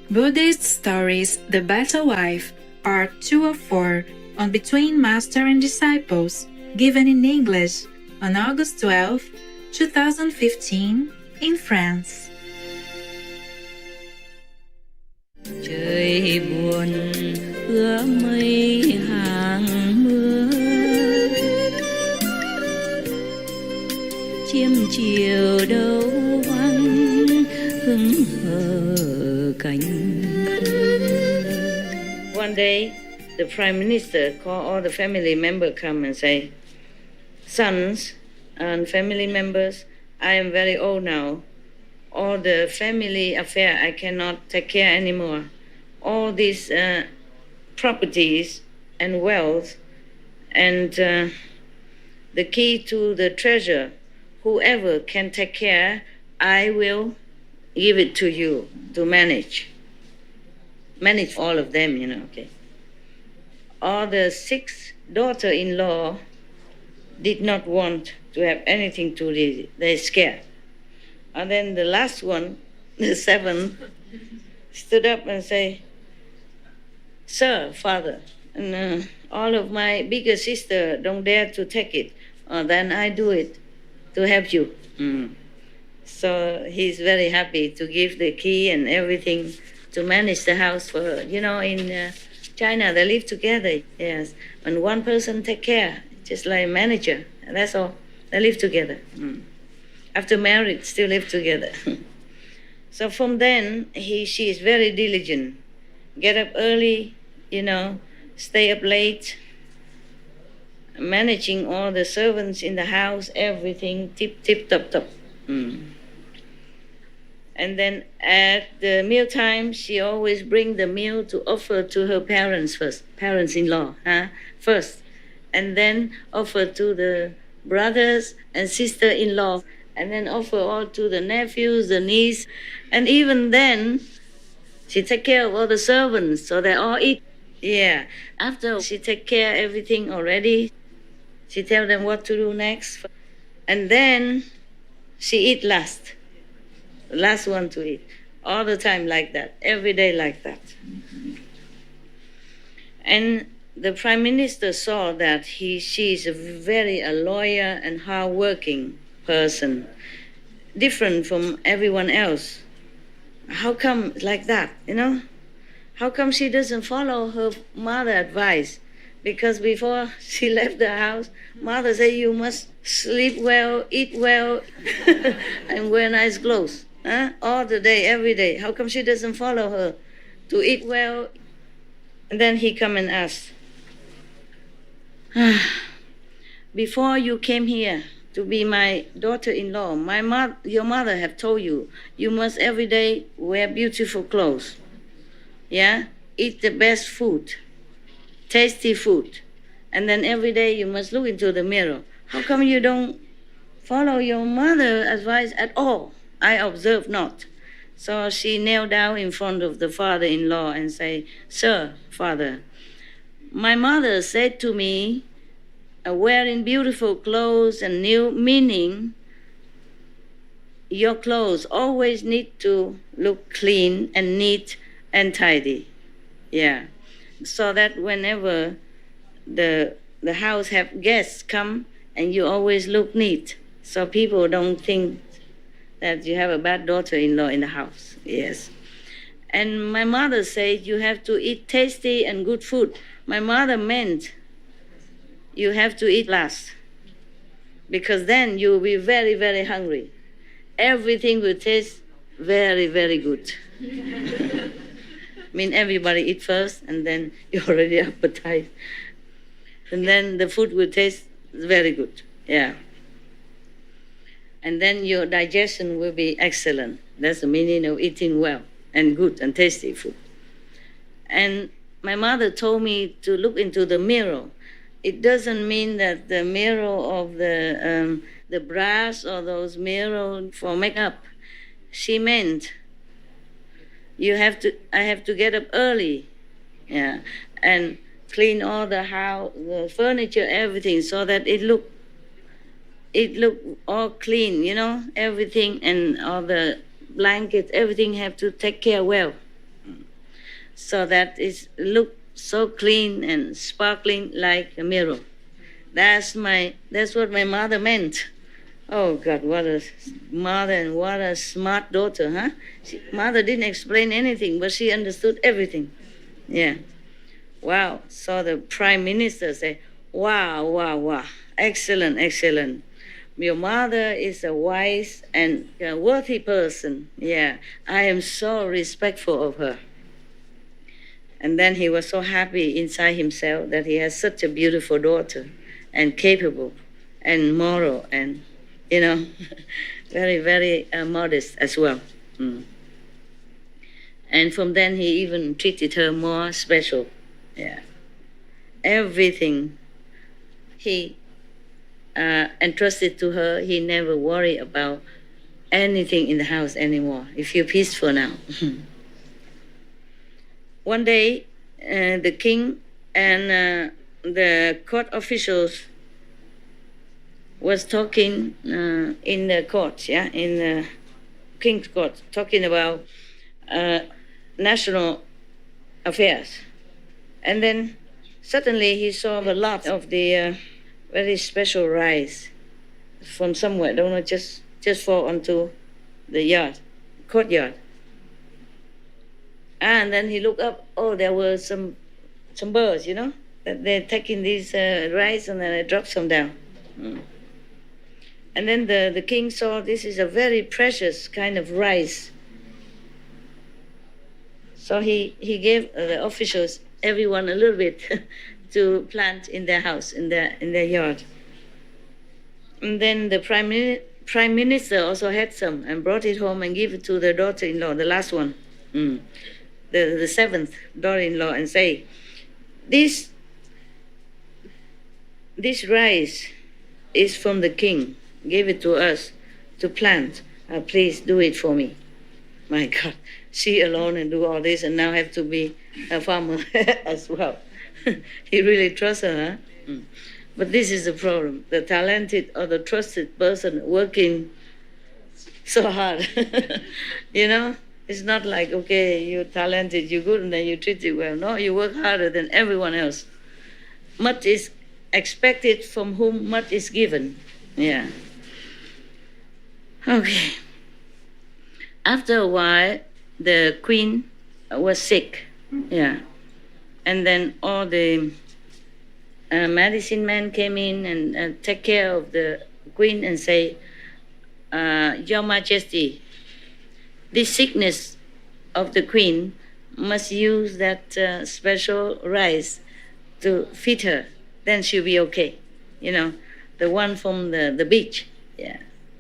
Buddhist stories The Better Wife, Part 2 of 4, on Between Master and Disciples, given in English on August 12, 2015, in France. Trời buồn ứa mây hàng mưa, chiêm chiều đâu vắng hững hờ cánh. One day, the Prime Minister called all the family members come and say, "Sons and family members, I am very old now. All the family affair I cannot take care anymore. All these properties and wealth and the key to the treasure, whoever can take care, I will give it to you to manage. Manage all of them, okay." All the 6 daughter-in-law did not want to have anything to do. They're scared. And then the last one, the 7th, stood up and say, "Sir, father, and all of my bigger sister don't dare to take it. Then I do it to help you." So he's very happy to give the key and everything to manage the house for her. In China, they live together, yes. And one person take care, just like a manager, and that's all. They live together. After marriage, still live together. So from then, she is very diligent. Get up early, stay up late, managing all the servants in the house, everything tip, top. And then at the mealtime, she always bring the meal to offer to her parents first, parents-in-law, first. And then offer to the brothers and sister-in-law, and then offer all to the nephews, the niece. And even then, she take care of all the servants, so they all eat. Yeah. After she take care of everything already, she tell them what to do next. And then she eat last. The last one to eat. All the time like that. Every day like that. And the Prime Minister saw that she is a lawyer and hard-working person, different from everyone else. How come like that, How come she doesn't follow her mother's advice? Because before she left the house, mother said, "You must sleep well, eat well, and wear nice clothes, all the day, every day." How come she doesn't follow her to eat well? And then he come and ask, "Before you came here to be my daughter-in-law, your mother have told you, you must every day wear beautiful clothes, eat the best food, tasty food, and then every day you must look into the mirror. How come you don't follow your mother's advice at all? I observe not." So she knelt down in front of the father-in-law and say, "Sir, father, my mother said to me, wearing beautiful clothes and new, meaning your clothes always need to look clean and neat and tidy. Yeah. So that whenever the house have guests come, and you always look neat, so people don't think that you have a bad daughter-in-law in the house." Yes. And my mother said you have to eat tasty and good food. My mother meant you have to eat last, because then you will be very, very hungry. Everything will taste very, very good. Everybody eat first, and then you already appetite. And then the food will taste very good. Yeah. And then your digestion will be excellent. That's the meaning of eating well and good and tasty food. And my mother told me to look into the mirror. It doesn't mean that the mirror of the brass or those mirror for makeup. She meant I have to get up early, and clean all the house, the furniture, everything, so that it look all clean, everything, and all the blankets, everything have to take care well. so that it look so clean and sparkling like a mirror. That's what my mother meant. Oh God, what a mother and what a smart daughter, huh? Mother didn't explain anything, but she understood everything. Yeah. Wow. So the Prime Minister said, wow, wow, wow. Excellent, excellent. Your mother is a wise and a worthy person. Yeah. I am so respectful of her. And then he was so happy inside himself that he has such a beautiful daughter and capable and moral and, very, very modest as well. Mm. And from then he even treated her more special. Yeah. Everything he entrusted to her, he never worried about anything in the house anymore. He feel peaceful now. One day, the king and the court officials was talking in the court, in the king's court, talking about national affairs. And then suddenly he saw a lot of the very special rice from somewhere, don't know, just fall onto the courtyard. And then he looked up, there were some birds, that they're taking these rice and then they dropped some down. Mm. And then the king saw this is a very precious kind of rice. So he gave the officials, everyone a little bit to plant in their house, in their yard. And then the prime minister also had some and brought it home and gave it to the daughter-in-law, the last one, the seventh daughter-in-law, and say, this rice is from the king. Gave it to us to plant. Please do it for me. My God, she alone and do all this and now have to be a farmer as well. He really trusts her, huh? Mm. But this is the problem. The talented or the trusted person working so hard. It's not like, okay, you're talented, you're good, and then you treat it well. No, you work harder than everyone else. Much is expected from whom much is given. Yeah. Okay. After a while, the queen was sick. Yeah. And then all the medicine men came in and take care of the queen and say, Your Majesty, this sickness of the queen must use that special rice to feed her. Then she'll be okay. The one from the beach. Yeah.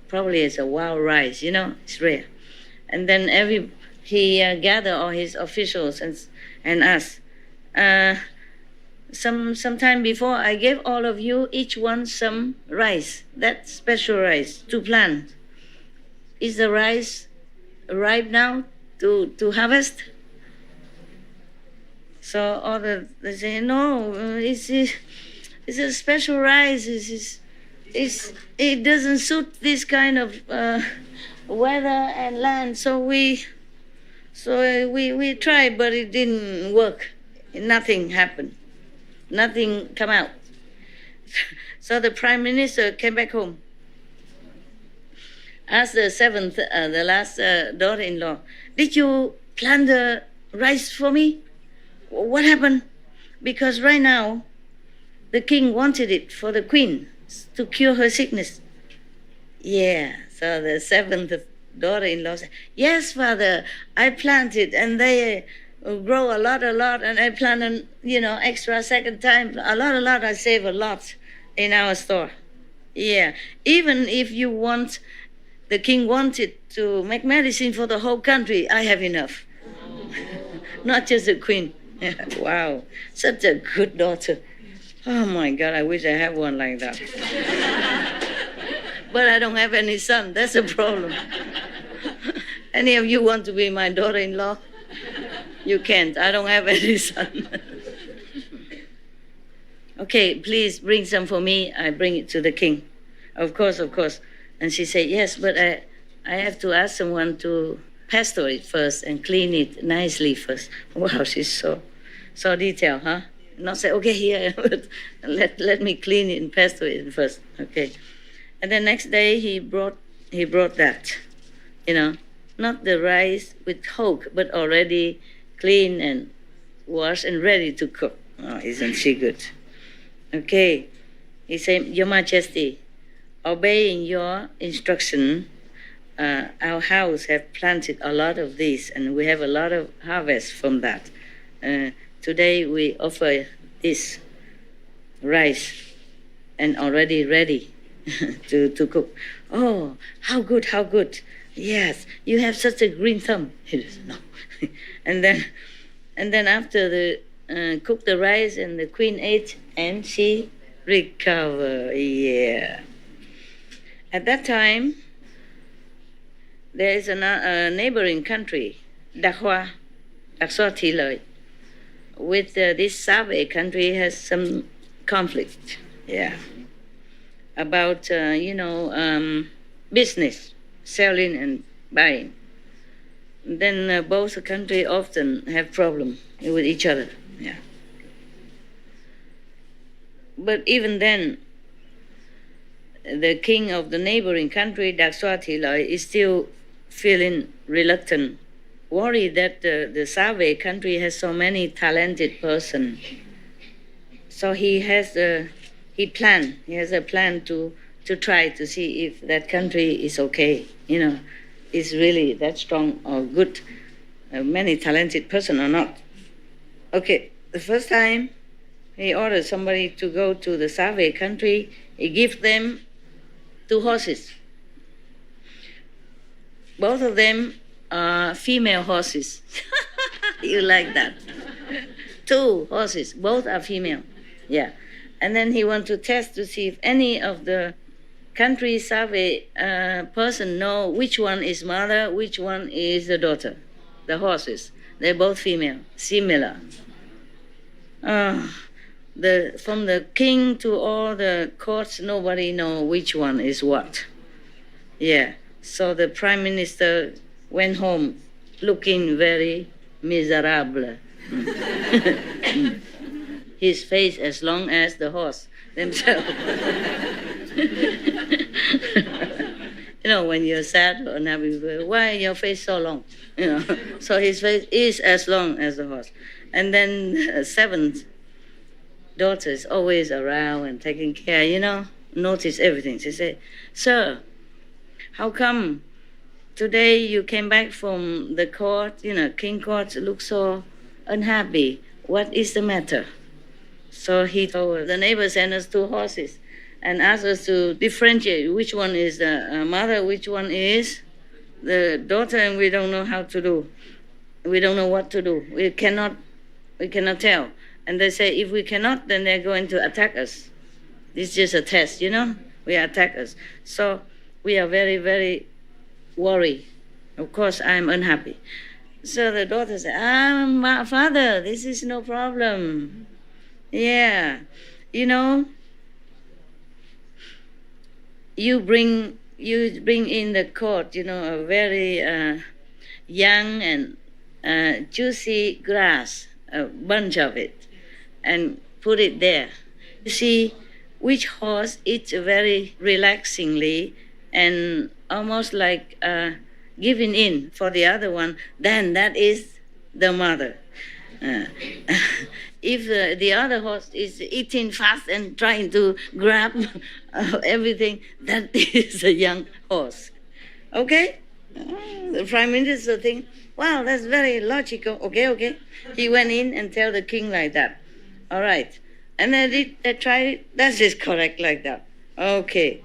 Probably it's a wild rice, it's rare. And then he gathered all his officials and asked, some time before I gave all of you each one some rice, that special rice to plant. Is the rice ripe now to harvest? So all they say, no, it's a special rice. It doesn't suit this kind of weather and land. So we tried, but it didn't work. Nothing happened. Nothing come out. So the prime minister came back home. Asked the seventh, the last daughter-in-law, did you plant the rice for me? What happened? Because right now, the king wanted it for the queen to cure her sickness. Yeah, so the seventh daughter-in-law said, yes, father, I planted and they grow a lot, and I plant extra second time, a lot, I save a lot in our store. Yeah, even if the king wanted to make medicine for the whole country, I have enough. Not just the queen. Wow, such a good daughter. Oh my God, I wish I had one like that. But I don't have any son, that's a problem. Any of you want to be my daughter-in-law? You can't, I don't have any son. Okay, please bring some for me, I bring it to the king. Of course. And she said, yes, but I have to ask someone to pastel it first and clean it nicely first. Wow, she's so detailed, huh? Not say, okay, here, let me clean it and pastel it first. Okay. And the next day he brought that, not the rice with hoke, but already clean and washed and ready to cook. Oh, isn't she good? Okay. He said, Your Majesty, obeying your instruction, our house have planted a lot of these, and we have a lot of harvest from that. Today we offer this rice and already ready to cook. Oh, how good, how good. Yes, you have such a green thumb. He says, no. and then after the cook the rice and the queen ate and she recovered. Yeah. At that time, there is a neighboring country, Đặc So Thị Lợi, with this Save country has some conflict. Yeah. About, business, selling and buying. Then both countries often have problems with each other. Yeah. But even then, the king of the neighboring country, Đặc So Thị Lợi, is still feeling reluctant, worried that the Save country has so many talented persons. So he has a plan to try to see if that country is okay, is really that strong or good, many talented person or not. Okay, the first time he ordered somebody to go to the Save country, he gave them 2 horses. Both of them are female horses. You like that? 2 horses, both are female. Yeah. And then he wants to test to see if any of the country Save person know which one is mother, which one is the daughter. The horses, they're both female, similar. From the king to all the courts, nobody know which one is what. Yeah. So the prime minister went home looking very miserable. His face as long as the horse themselves. When you're sad or unhappy, why your face so long? So his face is as long as the horse. And then 7th daughter is always around and taking care, notice everything. She said, Sir, how come today you came back from the court, king court, look so unhappy? What is the matter? So he told the neighbor sent us 2 horses and asked us to differentiate which one is the mother, which one is the daughter, and we don't know how to do. We don't know what to do. We cannot tell. And they say if we cannot, then they're going to attack us. This is just a test, We attack us. So we are very, very worried. Of course, I'm unhappy. So the daughter said, my father, this is no problem. Yeah, you bring in the court, a very young and juicy grass, a bunch of it, and put it there. You see which horse eats very relaxingly and almost like giving in for the other one, then that is the mother. If the other horse is eating fast and trying to grab everything, that is a young horse. Okay? The prime minister thinks, wow, that's very logical. Okay. He went in and tell the king like that. All right. And they tried it. That is correct like that. Okay.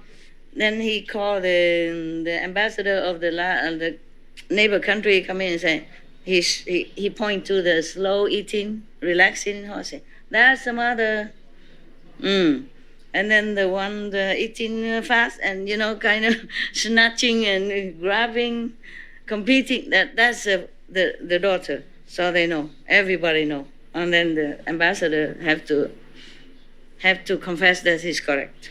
Then he called the ambassador of the neighbor country, come in and say, he point to the slow eating, relaxing horse. That's the mother. And then the one eating fast and kind of snatching and grabbing, competing. That's the daughter. So they know. Everybody know. And then the ambassador have to confess that he's correct.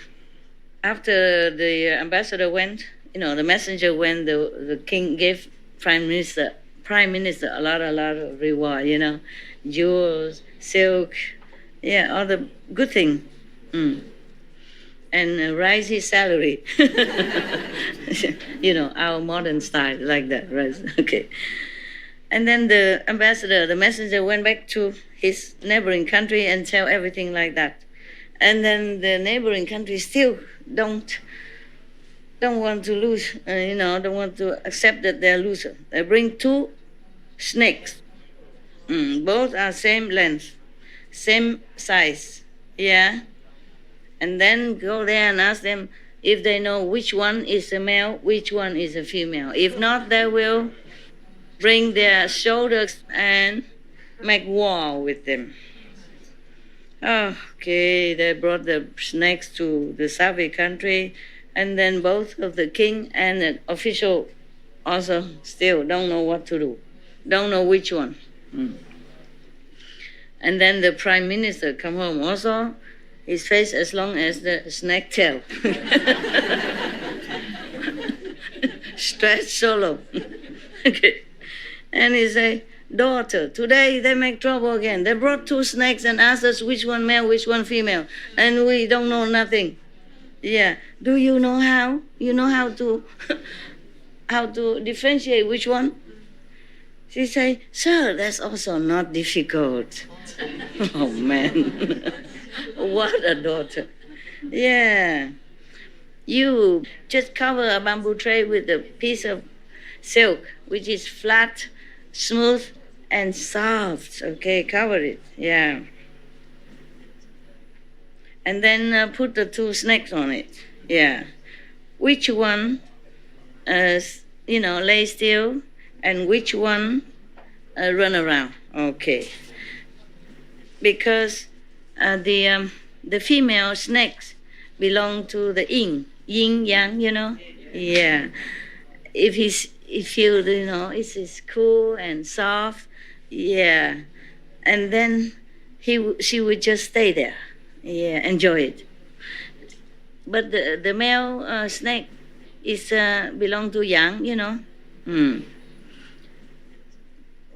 After the ambassador went, the messenger went. The king gave prime minister a lot of reward, jewels, silk, yeah, all the good thing. And raise his salary. Our modern style, like that, right? Okay. And then the ambassador, the messenger, went back to his neighboring country and tell everything like that. And then the neighboring country still don't want to lose, don't want to accept that they're loser. They bring 2 snakes. Both are same length, same size, yeah. And then go there and ask them if they know which one is a male, which one is a female. If not, they will bring their shoulders and make war with them. Okay, they brought the snakes to the Savi country, and then both of the king and the official also still don't know what to do, don't know which one. And then the prime minister come home also, his face as long as the snake tail. Stretched solo. Okay. And he say, daughter, today they make trouble again. They brought 2 snakes and asked us which one male, which one female. And we don't know nothing. Yeah. Do you know how? You know how to how to differentiate which one? She say, sir, that's also not difficult. Oh, man. What a daughter. Yeah. You just cover a bamboo tray with a piece of silk, which is flat, smooth, and soft. Okay, cover it. Yeah. And then put the 2 snakes on it. Yeah. Which one, lay still, and which one run around. Okay. Because the female snakes belong to the yin yang, Yeah. If he feels, it's cool and soft, yeah. And then she would just stay there, yeah, enjoy it. But the male snake is belong to yang,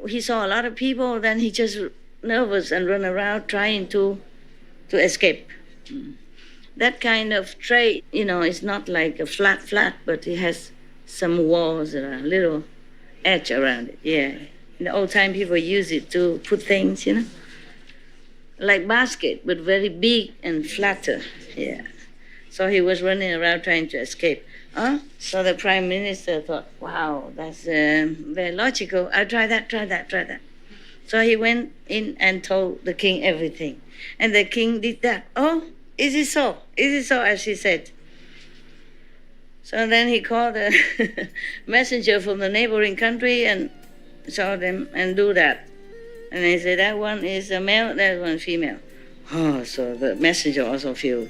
He saw a lot of people, then he just nervous and run around trying to escape. That kind of tray, is not like a flat, but it has some walls and a little edge around it. Yeah. In the old time, people use it to put things, like basket, but very big and flatter. Yeah. So he was running around trying to escape. So the prime minister thought, wow, that's very logical. I'll try that. So he went in and told the king everything. And the king did that. Oh, is it so? Is it so, as he said? So then he called a messenger from the neighboring country and saw them and do that. And he said, that one is a male, that one female. Oh, so the messenger also feel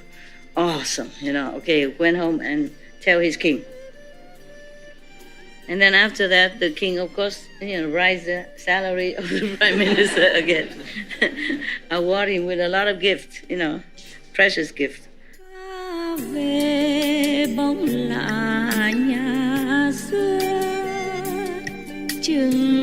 awesome, Okay, went home and tell his king. And then after that, the king, of course, raised the salary of the prime minister again. Award him with a lot of gifts, precious gifts. Về bóng lạ nhà xưa chừng